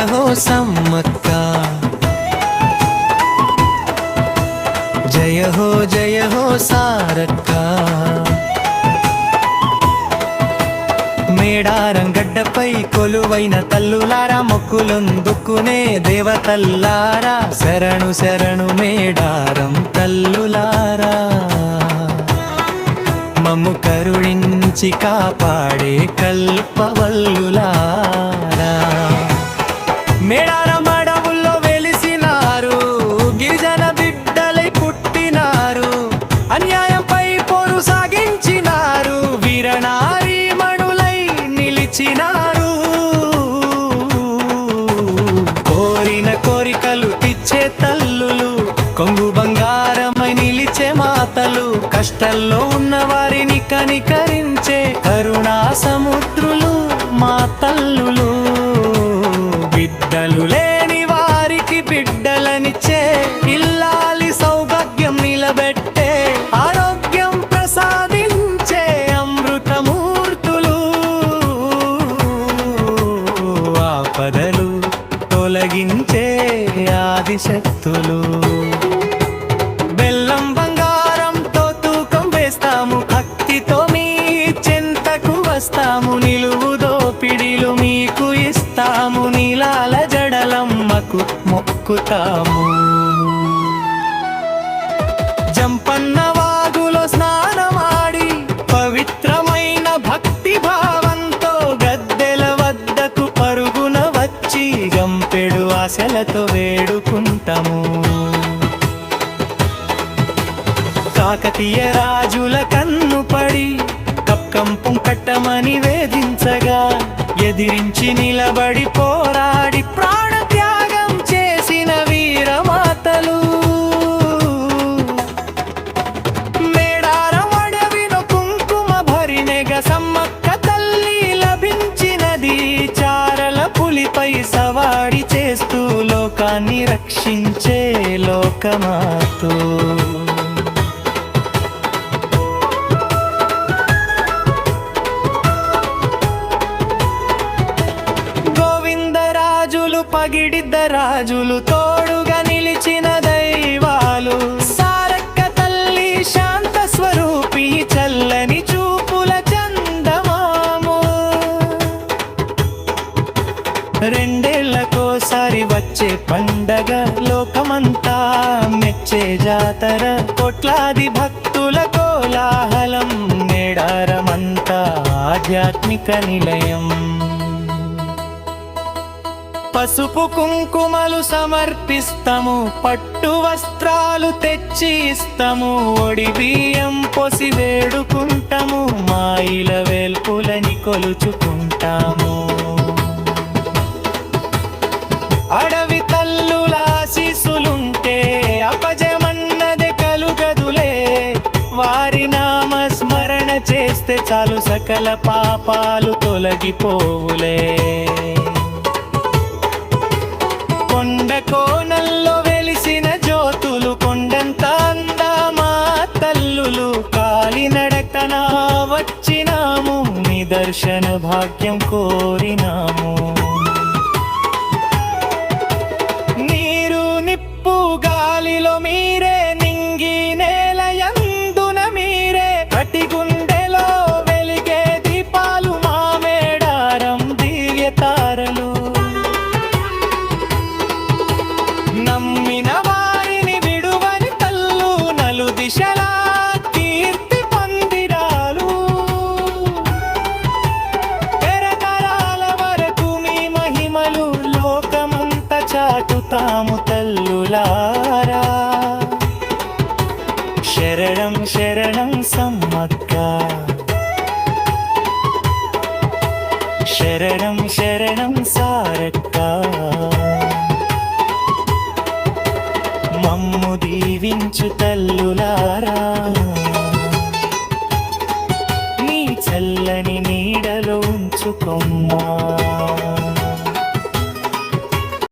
హో సమ్మక్క, జయ హో సారక్క. మేడారం గడ్డపై కొలువైన తల్లులారా, మొక్కులొందుకునే దేవతల్లారా, శరణు శరణు మేడారం తల్లులారా. మమ్ము కరుణించి కాపాడే కల్పవల్లులారా. మేడారం అడవుల్లో వెలిసినారు, గిరిజన బిడ్డలై పుట్టినారు, అన్యాయంపై పోరు సాగించినారు, వీరనారీ మణులై నిలిచినారు. కోరిన కోరికలు తెచ్చే తల్లులు, కొంగు బంగారమై నిలిచే మాతలు, కష్టల్లో ఉన్న వారిని కనికరించే కరుణా సముద్రులు మా తల్లులు. బిడ్డలు లేని వారికి బిడ్డలనిచ్చే, ఇల్లాలి సౌభాగ్యం నిలబెట్టే, ఆరోగ్యం ప్రసాదించే అమృతమూర్తులు. ఆపదలు తొలగించే ఆదిశక్తులు. బెల్లం బంగారంతో తూకం వేస్తాము, భక్తితో మీ చెంతకు వస్తాము, నిలువు దోపిడిలు మీకు ఇస్తాము, నీలాల జడలమ్మకు మొక్కుతాము. జంపన్న వాగులో స్నానమాడి, పవిత్రమైన భక్తి భావంతో గద్దెల వద్దకు పరుగున వచ్చి, గంపెడు ఆశలతో వేడుకుంటాము. కాకతీయ రాజుల కన్ను పడి కప్కంపం కట్టమని వేధించగా, ఎదిరించి నిలబడి పోరాడి ప్రాణత్యాగం చేసిన వీరమాతలు. మేడారం అడవిలో కుంకుమ భరినెగ సమ్మక్క తల్లి లభించినది, చారల పులిపై సవాడి చేస్తూ లోకాన్ని రక్షించే లోకమాతో. పగిడిద్ద రాజులు తోడుగా నిలిచిన దైవాలు, సారక్క తల్లి శాంత స్వరూపి, చల్లని చూపుల చందమాము. రెండేళ్లకోసారి వచ్చే పండగ, లోకమంతా మెచ్చే జాతర, కోట్లాది భక్తుల కోలాహలం, మేడారమంతా ఆధ్యాత్మిక నిలయం. పసుపు కుంకుమలు సమర్పిస్తము, పట్టు వస్త్రాలు తెచ్చి ఇస్తము, ఒడి బియ్యం పొసి వేడుకుంటాము, మాయిల వేల్పులని కొలుచుకుంటాము. అడవి తల్లుల ఆశీస్సులుంటే అపజమన్నదే కలుగదులే, వారి నామస్మరణ చేస్తే చాలు సకల పాపాలు తొలగిపోవులే. కొండ కోనల్లో వెలిసిన జ్యోతులు, కొండంత అందమా తల్లులు, కాలినడకన వచ్చినాము, నీ దర్శన భాగ్యం కోరినాము. నీరు నిప్పు గాలిలో మీరే, నింగి నేలయందున మీరే, ప్రతి గుండెలో వెలిగే దీపాలు, మా మేడారం దివ్య తారలు. నమ్మిన వారిని విడువని తల్లు, నలు దిశలా కీర్తి పందిరాలు, తరతరాల వరకు మీ మహిమలు లోకమంత చాటుతాము తల్లులారా. శరణం శరణం సమ్మక్క, శరణం శరణం సారక్క. మమ్ము దీవించు తల్లులారా.